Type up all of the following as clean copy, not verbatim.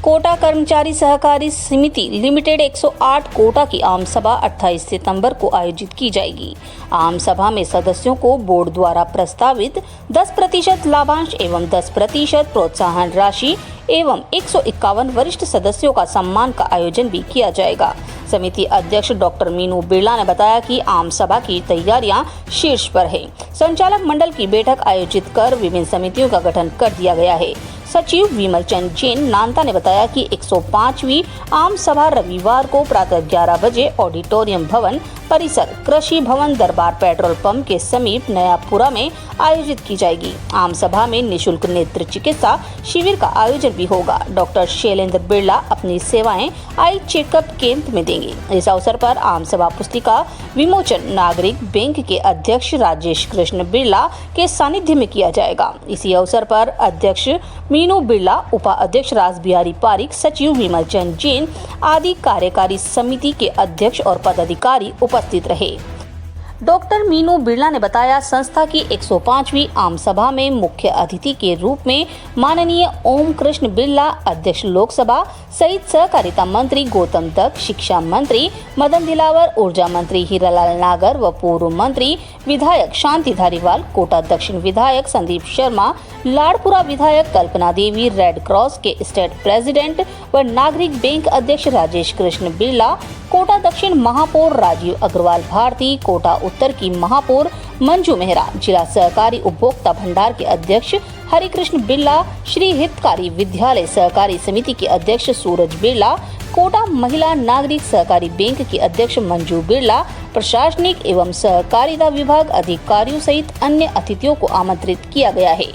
कोटा कर्मचारी सहकारी समिति लिमिटेड 108 कोटा की आम सभा 28 सितंबर को आयोजित की जाएगी। आम सभा में सदस्यों को बोर्ड द्वारा प्रस्तावित 10% लाभांश एवं 10% प्रोत्साहन राशि एवं 151 वरिष्ठ सदस्यों का सम्मान का आयोजन भी किया जाएगा। समिति अध्यक्ष डॉक्टर मीनू बिरला ने बताया कि आम सभा की तैयारियां शीर्ष पर है। संचालक मंडल की बैठक आयोजित कर विभिन्न समितियों का गठन कर दिया गया है। सचिव विमल चंद जैन नानता ने बताया कि 105वीं आम सभा रविवार को प्रातः 11 बजे ऑडिटोरियम भवन परिसर कृषि भवन दरबार पेट्रोल पंप के समीप नयापुरा में आयोजित की जाएगी। आम सभा में निशुल्क नेत्र चिकित्सा शिविर का आयोजन भी होगा। डॉक्टर शैलेंद्र बिरला अपनी सेवाएं आई चेकअप कैंप में देंगे। इस अवसर पर आम सभा पुस्तिका विमोचन नागरिक बैंक के अध्यक्ष राजेश कृष्ण बिरला के सानिध्य में किया जाएगा। इसी अवसर पर अध्यक्ष मीनू बिरला, उपाध्यक्ष राज बिहारी पारिक, सचिव विमल चंद जैन आदि कार्यकारी समिति के अध्यक्ष और पदाधिकारी उपस्थित रहे। डॉक्टर मीनू बिरला ने बताया, संस्था की 105वीं आम सभा में मुख्य अतिथि के रूप में माननीय ओम कृष्ण बिरला, अध्यक्ष लोकसभा सहित सहकारिता मंत्री गौतम दत्त, शिक्षा मंत्री मदन दिलावर, ऊर्जा मंत्री हीरालाल नागर व पूर्व मंत्री विधायक शांति धारीवाल, कोटा दक्षिण विधायक संदीप शर्मा, लाड़पुरा विधायक कल्पना देवी, रेड क्रॉस के स्टेट प्रेसिडेंट व नागरिक बैंक अध्यक्ष राजेश कृष्ण बिरला, कोटा दक्षिण महापौर राजीव अग्रवाल भारती, कोटा उत्तर की महापौर मंजू मेहरा, जिला सहकारी उपभोक्ता भंडार के अध्यक्ष हरिकृष्ण बिरला, श्री हितकारी विद्यालय सहकारी समिति के अध्यक्ष सूरज बिरला, कोटा महिला नागरिक सहकारी बैंक की अध्यक्ष मंजू बिरला, प्रशासनिक एवं सहकारिता विभाग अधिकारियों सहित अन्य अतिथियों को आमंत्रित किया गया है।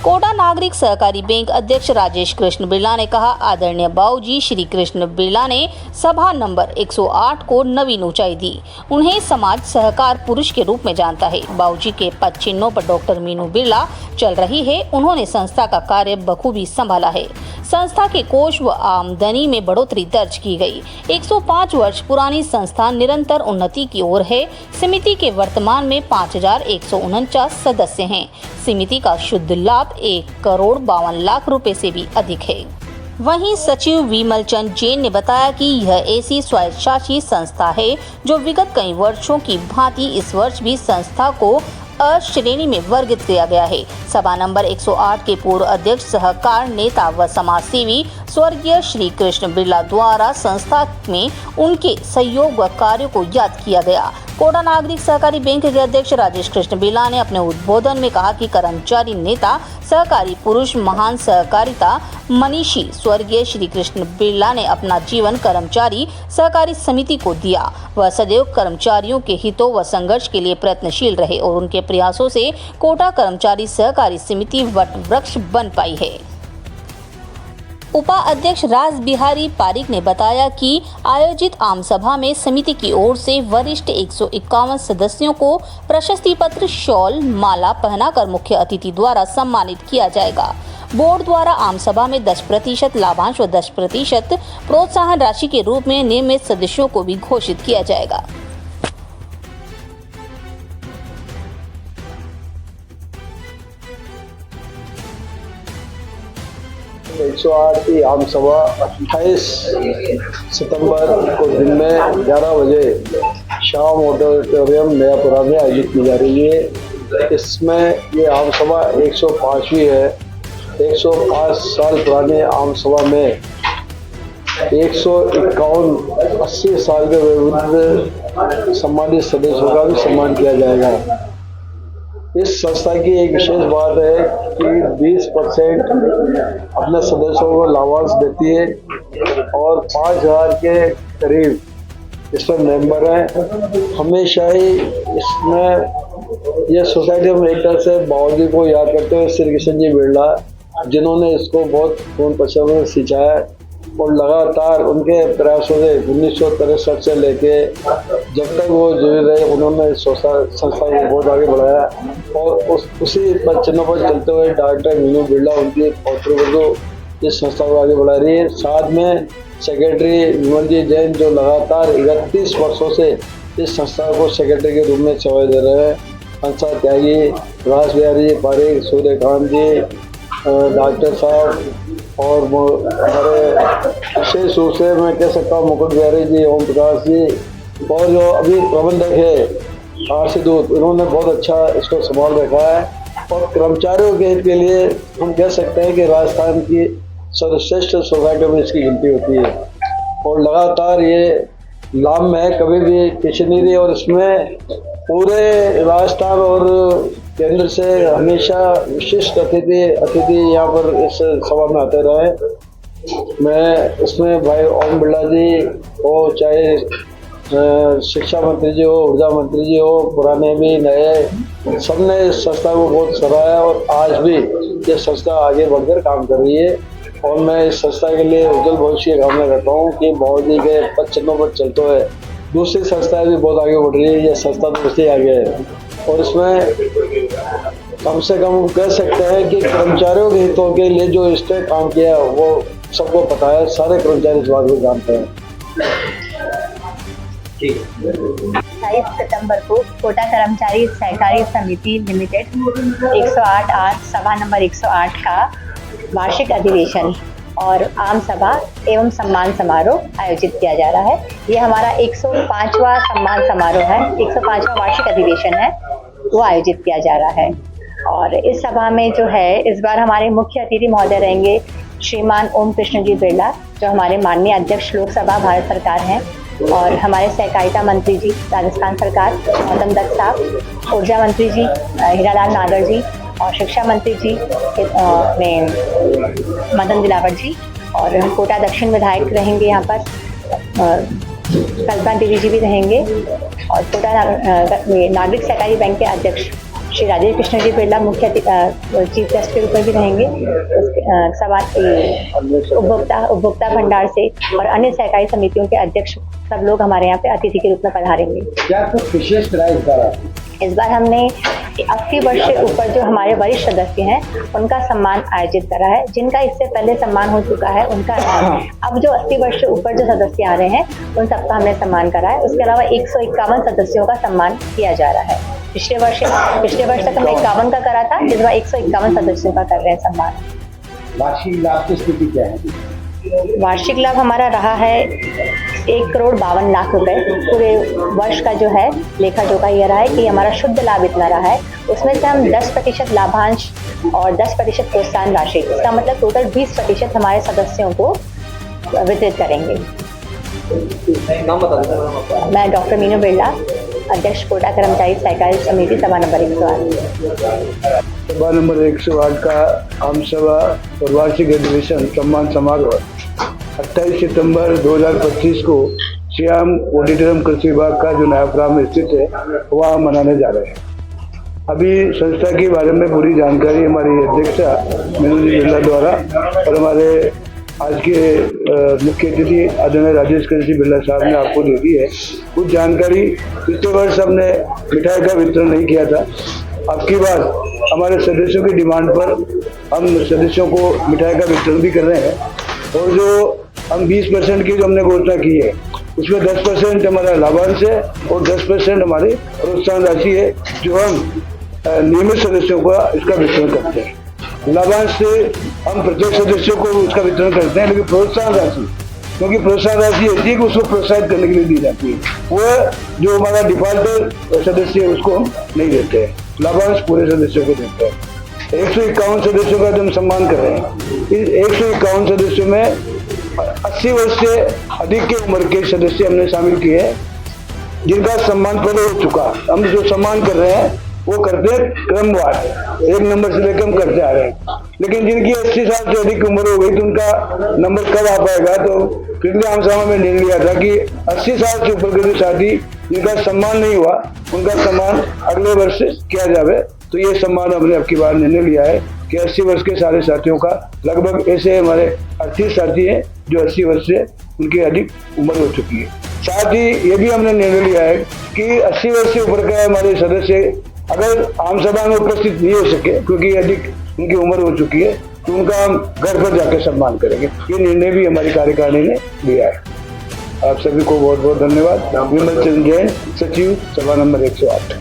कोटा नागरिक सहकारी बैंक अध्यक्ष राजेश कृष्ण बिरला ने कहा, आदरणीय बाबूजी श्री कृष्ण बिरला ने सभा नंबर 108 को नवीन ऊंचाई दी। उन्हें समाज सहकार पुरुष के रूप में जानता है। बाबूजी के पद चिन्हों पर डॉक्टर मीनू बिरला चल रही है। उन्होंने संस्था का कार्य बखूबी संभाला है। संस्था के कोष व आमदनी में बढ़ोतरी दर्ज की गई। 105 वर्ष पुरानी संस्था निरंतर उन्नति की ओर है। समिति के वर्तमान में 5149 सदस्य हैं। समिति का शुद्ध लाभ 1,52,00,000 रुपए से भी अधिक है। वहीं सचिव विमल चंद जैन ने बताया कि यह ऐसी स्वायत्तशासी संस्था है जो विगत कई वर्षों की भांति इस वर्ष भी संस्था को अ श्रेणी में वर्गित किया गया है। सभा नंबर 108 के पूर्व अध्यक्ष, सहकार नेता व समाज सेवी स्वर्गीय श्री कृष्ण बिरला द्वारा संस्था में उनके सहयोग व कार्यों को याद किया गया। कोटा नागरिक सहकारी बैंक के अध्यक्ष राजेश कृष्ण बिरला ने अपने उद्बोधन में कहा कि कर्मचारी नेता, सहकारी पुरुष, महान सहकारिता मनीषी स्वर्गीय श्री कृष्ण बिरला ने अपना जीवन कर्मचारी सहकारी समिति को दिया। वह सदैव कर्मचारियों के हितों व संघर्ष के लिए प्रयत्नशील रहे और उनके प्रयासों से कोटा कर्मचारी सहकारी समिति वट वृक्ष बन पाई है। उपाध्यक्ष राज बिहारी पारिक ने बताया कि आयोजित आम सभा में समिति की ओर से वरिष्ठ 151 सदस्यों को प्रशस्ति पत्र, शॉल, माला पहनाकर मुख्य अतिथि द्वारा सम्मानित किया जाएगा। बोर्ड द्वारा आम सभा में 10% लाभांश व 10% प्रोत्साहन राशि के रूप में नियमित सदस्यों को भी घोषित किया जाएगा। 108 की आम सभा 28 सितंबर को दिन में 11 बजे शाम ऑडिटोरियम नयापुरा में आयोजित की जा रही है। इसमें ये आम सभा 105वीं है। 105 साल पुरानी आम सभा में 151 80 साल के वयोवृद्ध सम्मानित सदस्यों का भी सम्मान किया जाएगा। इस संस्था की एक विशेष बात है कि 20% अपने सदस्यों को लाभांश देती है और 5000 के करीब इसमें मेंबर हैं। हमेशा ही इसमें यह सोसाइटी हम एक तरह से बाबूजी को याद करते हुए श्री कृष्ण जी बिरला, जिन्होंने इसको बहुत खून पसीने में सिंचाया और लगातार उनके प्रयासों से 1963 से लेके जब तक वो जुड़े रहे, उन्होंने संस्था को बहुत आगे बढ़ाया और उसी चिन्हों पर चलते हुए डॉक्टर मीनू बिरला उनकी पौत्र इस संस्था को आगे बढ़ा रही है। साथ में सेक्रेटरी विमल जी जैन जो लगातार 31 वर्षों से इस संस्था को सेक्रेटरी के रूप में सेवाएं दे रहे हैं। हंसा त्यागी, राज बिहारी पारिक, सूर्यकांत जी, डॉक्टर साहब और हमारे विशेष रूप से मैं कह सकता हूँ मुकुट बिहारी जी, ओम प्रकाश जी और जो अभी प्रबंधक है आरसी दूत, उन्होंने बहुत अच्छा इसको संभाल रखा है। और कर्मचारियों के हित के लिए हम कह सकते हैं कि राजस्थान की सर्वश्रेष्ठ सोसाइटियों में इसकी गिनती होती है और लगातार ये लाभ में कभी भी पीछे नहीं रही और इसमें पूरे राजस्थान और केंद्र से हमेशा विशिष्ट अतिथि यहाँ पर इस सभा में आते रहे। मैं इसमें भाई ओम बिरला जी हो, चाहे शिक्षा मंत्री जी हो, ऊर्जा मंत्री जी हो, पुराने भी नए, सबने इस संस्था को बहुत सराहा और आज भी ये संस्था आगे बढ़कर काम कर रही है। और मैं इस संस्था के लिए उज्जवल भविष्य की कामना करता हूँ कि मोदी के पद चिन्हों पर चलते हुए दूसरी संस्थाएं भी बहुत आगे बढ़ रही है। ये संस्था तो उससे आगे है और इसमें कम से कम कह सकते हैं कि कर्मचारियों के हितों के लिए जो इसने काम किया वो सबको पता है, सारे कर्मचारी इस बात को जानते हैं। 28 सितंबर को कोटा कर्मचारी सहकारी समिति लिमिटेड 108 सभा नंबर 108 का वार्षिक अधिवेशन और आम सभा एवं सम्मान समारोह आयोजित किया जा रहा है। ये हमारा 105वां सम्मान समारोह है, 105वां वार्षिक अधिवेशन है, वो आयोजित किया जा रहा है। और इस सभा में जो है इस बार हमारे मुख्य अतिथि महोदय रहेंगे श्रीमान ओम कृष्ण जी बिरला, जो हमारे माननीय अध्यक्ष लोकसभा भारत सरकार हैं, और हमारे सहकारिता मंत्री जी राजस्थान सरकार गौतम दत्त साहब, ऊर्जा मंत्री जी हीरालाल नागर जी और शिक्षा मंत्री जी में मदन दिलावर जी, और कोटा दक्षिण विधायक रहेंगे यहाँ पर, कल्पना देवी जी भी रहेंगे, और कोटा नागरिक सहकारी बैंक के अध्यक्ष श्री राजेश कृष्ण जी बिरला मुख्य चीफ गेस्ट के रूप में भी रहेंगे। सभा उपभोक्ता भंडार से और अन्य सहकारी समितियों के अध्यक्ष सब लोग हमारे यहाँ पे अतिथि के रूप में पधारेंगे। क्या कुछ विशेष करा इस बार हमने 80 वर्ष से ऊपर जो हमारे वरिष्ठ सदस्य हैं उनका सम्मान आयोजित करा है। जिनका इससे पहले सम्मान हो चुका है उनका अब जो 80 वर्ष से ऊपर जो सदस्य आ रहे हैं उन सबका हमने सम्मान करा है। उसके अलावा 151 सदस्यों का सम्मान किया जा रहा है। पिछले वर्ष तक हमने 51 का करा था, इस बार 151 सदस्यों का कर रहे हैं सम्मान। वार्षिक लाभ की स्थिति क्या है? वार्षिक लाभ हमारा रहा है 1,52,00,000 रुपए। पूरे वर्ष का जो है लेखा जोखा ये रहा है कि हमारा शुद्ध लाभ इतना रहा है। उसमें से हम 10% लाभांश और 10% प्रोत्साहन राशि, इसका मतलब टोटल 20% हमारे सदस्यों को वितरित करेंगे। मैं डॉक्टर मीनू बिरला, अध्यक्ष कोटा कर्मचारी सहकारी समिति सभा नंबर 108। सभा नंबर 108 का आम सभा और वार्षिक अधिवेशन सम्मान समारोह 28 सितंबर 2025 को श्याम ऑडिटोरियम कृषि विभाग का जो नयाप्राम में स्थित है वहाँ मनाने जा रहे हैं। अभी संस्था के बारे में पूरी जानकारी हमारी अध्यक्षा मीनू जी बिरला द्वारा और हमारे आज के मुख्य अतिथि आदरणीय राजेश कृष्ण जी बिरला साहब ने आपको दे दी है। कुछ जानकारी, पिछले वर्ष हमने मिठाई का वितरण नहीं किया था। अब की बार हमारे सदस्यों की डिमांड पर हम सदस्यों को मिठाई का वितरण भी कर रहे हैं और जो हम 20% की जो हमने घोषणा की है उसमें 10% हमारा लाभांश है और 10% हमारी प्रोत्साहन राशि है जो हम नियमित सदस्यों को इसका वितरण करते हैं। लाभांश से हम प्रत्येक सदस्यों को उसका वितरण करते हैं, लेकिन प्रोत्साहन राशि, क्योंकि प्रोत्साहन राशि होती है कि उसको प्रोत्साहित करने के लिए दी जाती है, वो जो हमारा डिफॉल्टर सदस्य है उसको हम नहीं देते हैं। लाभांश पूरे सदस्यों को देते हैं। 151 सदस्यों का हम सम्मान कर रहे हैं। इस 151 सदस्यों में 80 वर्ष से अधिक की उम्र के सदस्य हमने शामिल किए हैं, जिनका सम्मान पहले हो चुका। हम जो सम्मान कर रहे हैं वो करते हैं क्रमवार, 1 नंबर से लेकर हम करते आ रहे हैं। लेकिन जिनकी 80 साल से अधिक उम्र हो गई तो उनका नंबर कब आ पाएगा, तो पिछले आम सभा में निर्णय लिया था कि 80 साल से ऊपर के जो साथी जिनका सम्मान नहीं हुआ उनका सम्मान अगले वर्ष किया जाए। तो ये सम्मान हमने अब की बार निर्णय लिया है कि 80 वर्ष के सारे साथियों का, लगभग ऐसे हमारे 38 साथी हैं जो 80 वर्ष से उनकी अधिक उम्र हो चुकी है। साथ ही ये भी हमने निर्णय लिया है कि 80 वर्ष से ऊपर का हमारे सदस्य अगर आम सभा में उपस्थित नहीं हो सके क्योंकि अधिक उनकी उम्र हो चुकी है तो उनका हम घर पर जाकर सम्मान करेंगे। ये निर्णय भी हमारी कार्यकारिणी ने लिया है। आप सभी को बहुत बहुत धन्यवाद। विमल चंद्र जैन, सचिव सभा नंबर 108।